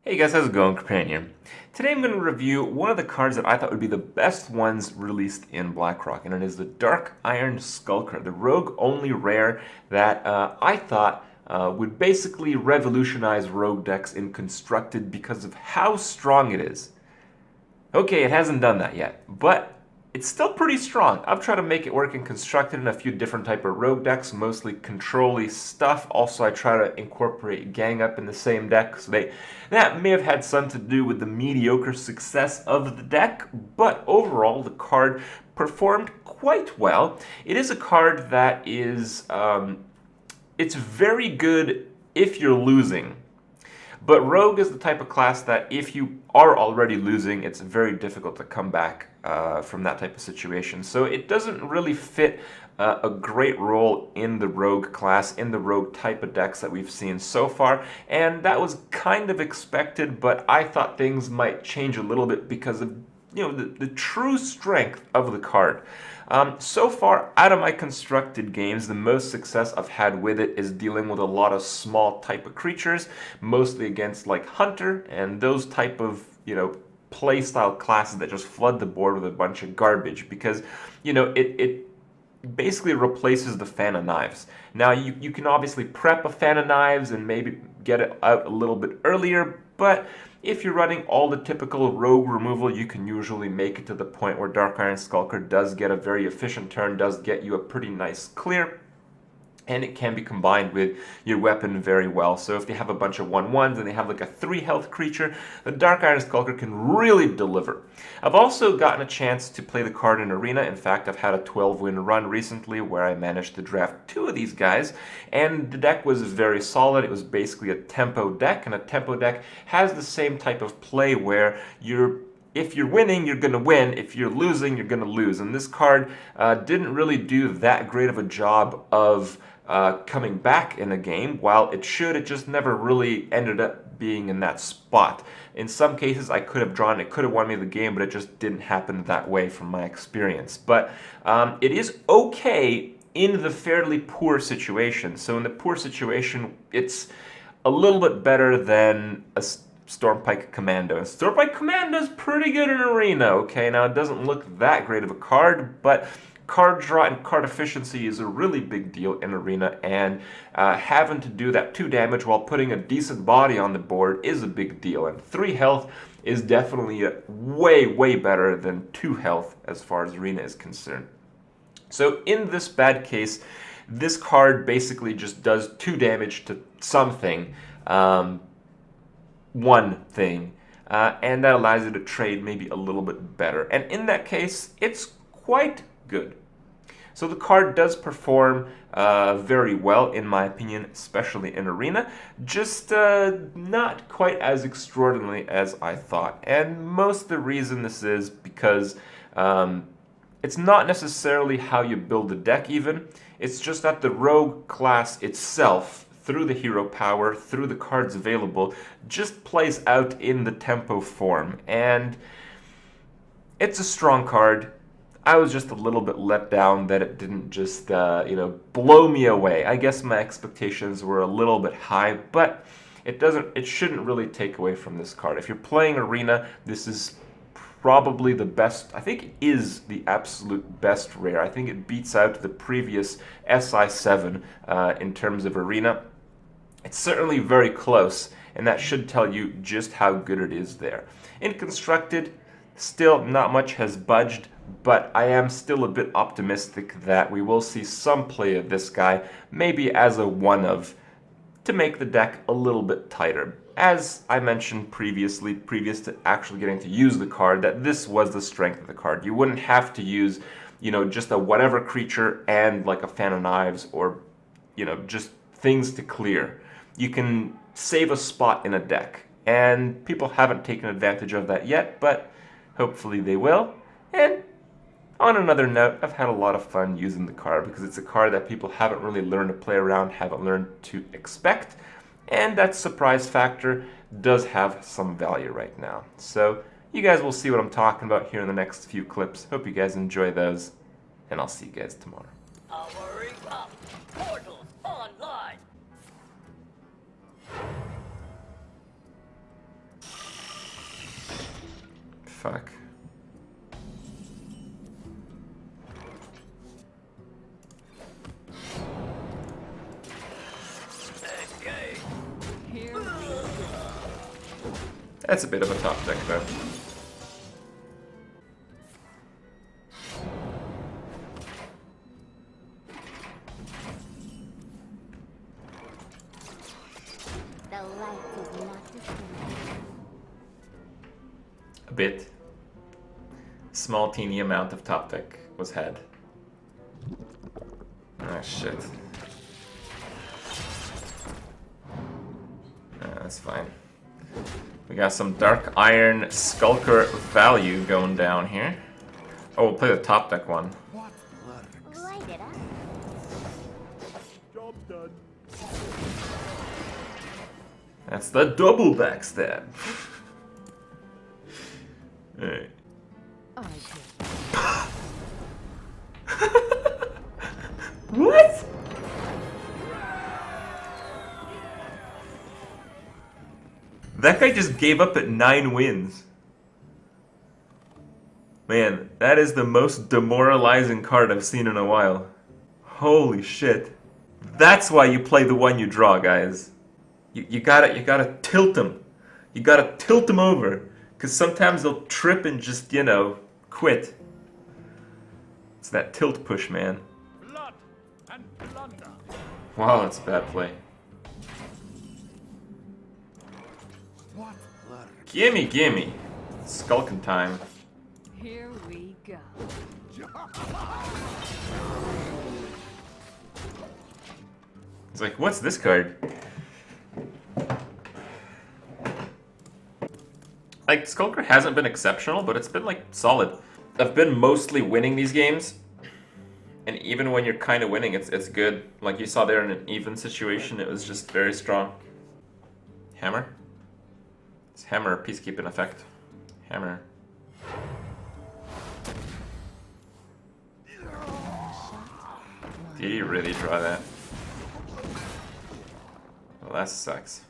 Hey guys, how's it going? Companion. Today I'm going to review one of the cards that I thought would be the best ones released in Blackrock, and it is the Dark Iron Skulker, the rogue-only rare that I thought would basically revolutionize rogue decks in Constructed because of how strong it is. Okay, it hasn't done that yet, but it's still pretty strong. I've tried to make it work in Constructed in a few different type of rogue decks, mostly control-y stuff. Also, I try to incorporate Gang Up in the same deck, so that may have had something to do with the mediocre success of the deck, but overall, the card performed quite well. It is a card that is, it's very good if you're losing. But Rogue is the type of class that if you are already losing, it's very difficult to come back from that type of situation. So it doesn't really fit a great role in the Rogue class, in the Rogue type of decks that we've seen so far. And that was kind of expected, but I thought things might change a little bit because of the true strength of the card. So far, out of my constructed games, the most success I've had with it is dealing with a lot of small type of creatures, mostly against like Hunter and those type of, play style classes that just flood the board with a bunch of garbage because, it basically replaces the Fan of Knives. Now, you can obviously prep a Fan of Knives and maybe get it out a little bit earlier, but if you're running all the typical rogue removal, you can usually make it to the point where Dark Iron Skulker does get a very efficient turn, does get you a pretty nice clear, and it can be combined with your weapon very well. So if they have a bunch of 1/1s and they have like a 3 health creature, the Dark Iron Skulker can really deliver. I've also gotten a chance to play the card in Arena. In fact, I've had a 12-win run recently where I managed to draft 2 of these guys, and the deck was very solid. It was basically a tempo deck, and a tempo deck has the same type of play where if you're winning, you're going to win. If you're losing, you're going to lose. And this card didn't really do that great of a job of coming back in a game. While it should, it just never really ended up being in that spot. In some cases, I could have drawn, it could have won me the game, but it just didn't happen that way from my experience. But it is okay in the fairly poor situation. So in the poor situation, it's a little bit better than a Stormpike Commando. Stormpike Commando is pretty good in Arena, okay? Now, it doesn't look that great of a card, but card draw and card efficiency is a really big deal in Arena, and having to do that 2 damage while putting a decent body on the board is a big deal. And 3 health is definitely way, way better than 2 health as far as Arena is concerned. So in this bad case, this card basically just does 2 damage to something. One thing, and that allows you to trade maybe a little bit better. And in that case, it's quite good. So the card does perform very well, in my opinion, especially in Arena, just not quite as extraordinarily as I thought. And most of the reason this is because it's not necessarily how you build the deck even, it's just that the rogue class itself, through the hero power, through the cards available, just plays out in the tempo form. And it's a strong card. I was just a little bit let down that it didn't just, blow me away. I guess my expectations were a little bit high, but it shouldn't really take away from this card. If you're playing Arena, this is probably the best. I think it is the absolute best rare. I think it beats out the previous SI7 in terms of Arena. It's certainly very close, and that should tell you just how good it is there. In Constructed, still not much has budged, but I am still a bit optimistic that we will see some play of this guy, maybe as a one-of, to make the deck a little bit tighter. As I mentioned previously, previous to actually getting to use the card, that this was the strength of the card. You wouldn't have to use, just a whatever creature and like a Fan of Knives or, just things to clear. You can save a spot in a deck, and people haven't taken advantage of that yet, but hopefully they will. And on another note, I've had a lot of fun using the card because it's a card that people haven't really learned to play around, haven't learned to expect, and that surprise factor does have some value right now. So you guys will see what I'm talking about here in the next few clips. Hope you guys enjoy those, and I'll see you guys tomorrow. Powering up! Portals online! fuck. Okay. Here we go. That's a bit of a top deck, though. The light is not discriminating. A bit. Small, teeny amount of top deck was had. Ah, shit. That's fine. We got some Dark Iron Skulker value going down here. Oh, we'll play the top deck one. Light it up. Job's done. That's the double backstab. Alright. I did. What? That guy just gave up at 9 wins. Man, that is the most demoralizing card I've seen in a while. Holy shit. That's why you play the one you draw, guys. You gotta tilt them. You gotta tilt them over. Because sometimes they'll trip and just, you know, quit. It's that tilt push, man. Blood and plunder. Wow, that's a bad play. What blood? Gimme, gimme. Skulking time. Here we go. He's like, what's this card? Like, Skulker hasn't been exceptional, but it's been, like, solid. I've been mostly winning these games. And even when you're kind of winning, it's good. Like you saw there in an even situation, it was just very strong. Hammer? It's hammer, peacekeeping effect. Hammer. Did he really draw that? Well, that sucks.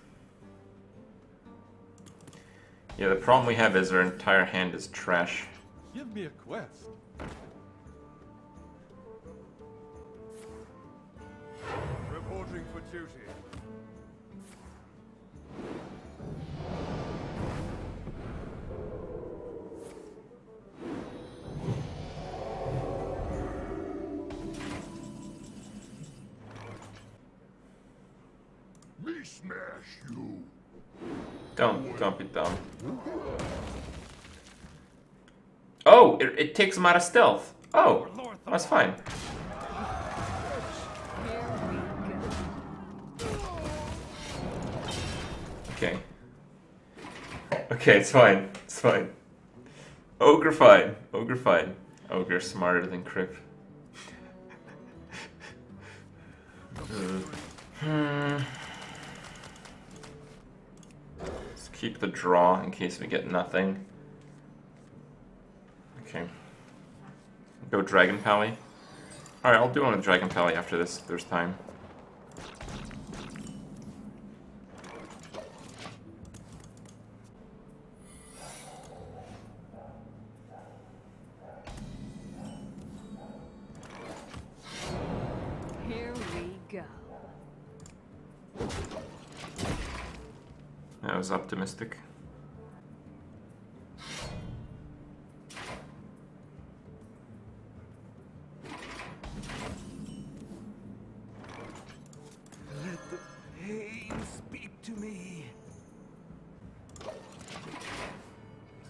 Yeah, the problem we have is our entire hand is trash. Give me a quest. Reporting for duty. Me smash you. Don't be dumb. Oh, it takes him out of stealth. Oh, that's fine. Here we go. Okay. Okay, it's fine. It's fine. Ogre fine. Ogre fine. Ogre smarter than Crip. Let's keep the draw in case we get nothing. Okay. Go Dragon Pally. Alright, I'll do one with Dragon Pally after this if there's time. Here we go. That was optimistic. Let the pain speak to me.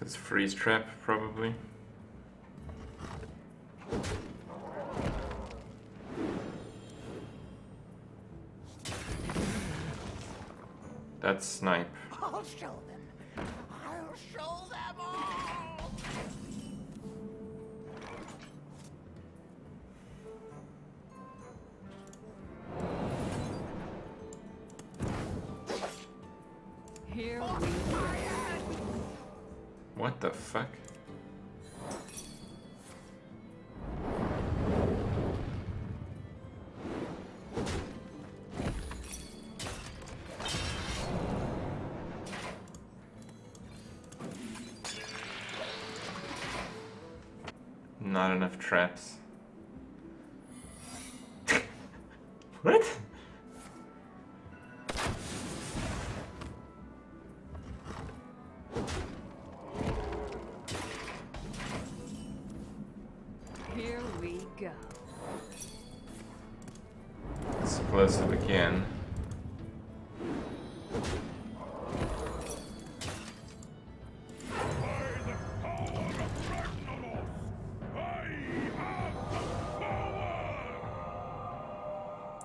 It's freeze trap, probably. That's snipe. I'll show them. I'll show them all. Here we go. What the fuck? Not enough traps. What? Here we go. Explosive again.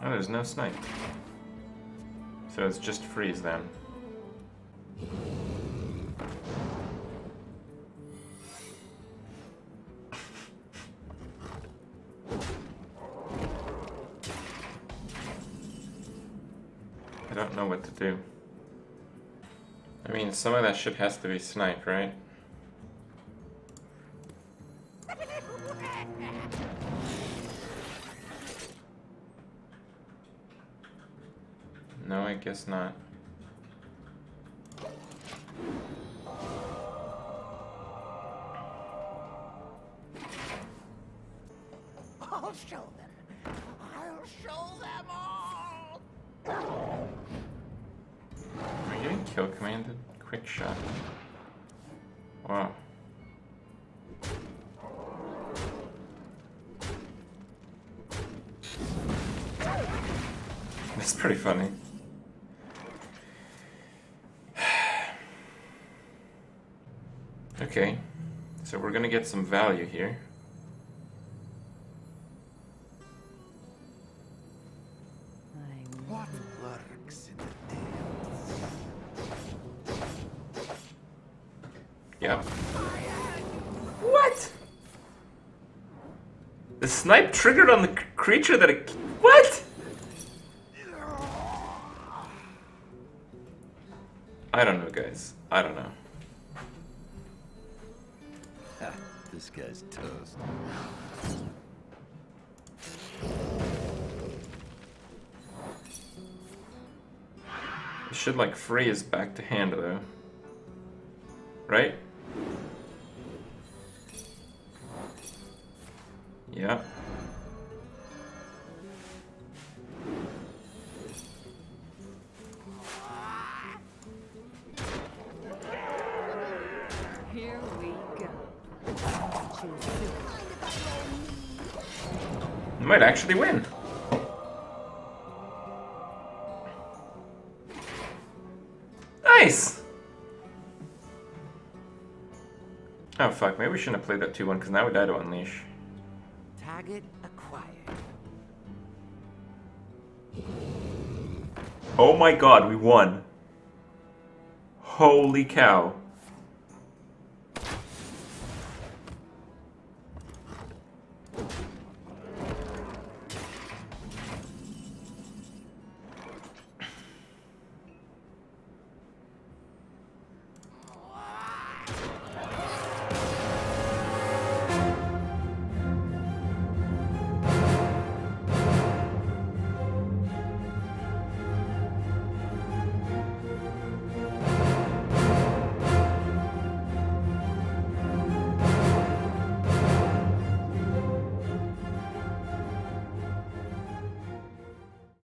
Oh, there's no snipe. So it's just freeze then. I don't know what to do. I mean, some of that shit has to be sniped, right? No, I guess not. I'll show them. I'll show them all. Are you getting kill commanded? Quick shot. Wow. That's pretty funny. Okay, so we're gonna get some value here. What lurks in the depths? Yep. What? The snipe triggered on the creature that it... What? I don't know, guys. I don't know. Ha, this guy's toast. It should like freeze back to hand though. Right? Yeah. Here we go. You might actually win. Nice! Oh fuck, maybe we shouldn't have played that 2-1 because now we die to Unleash. Target acquired. Oh my god, we won. Holy cow.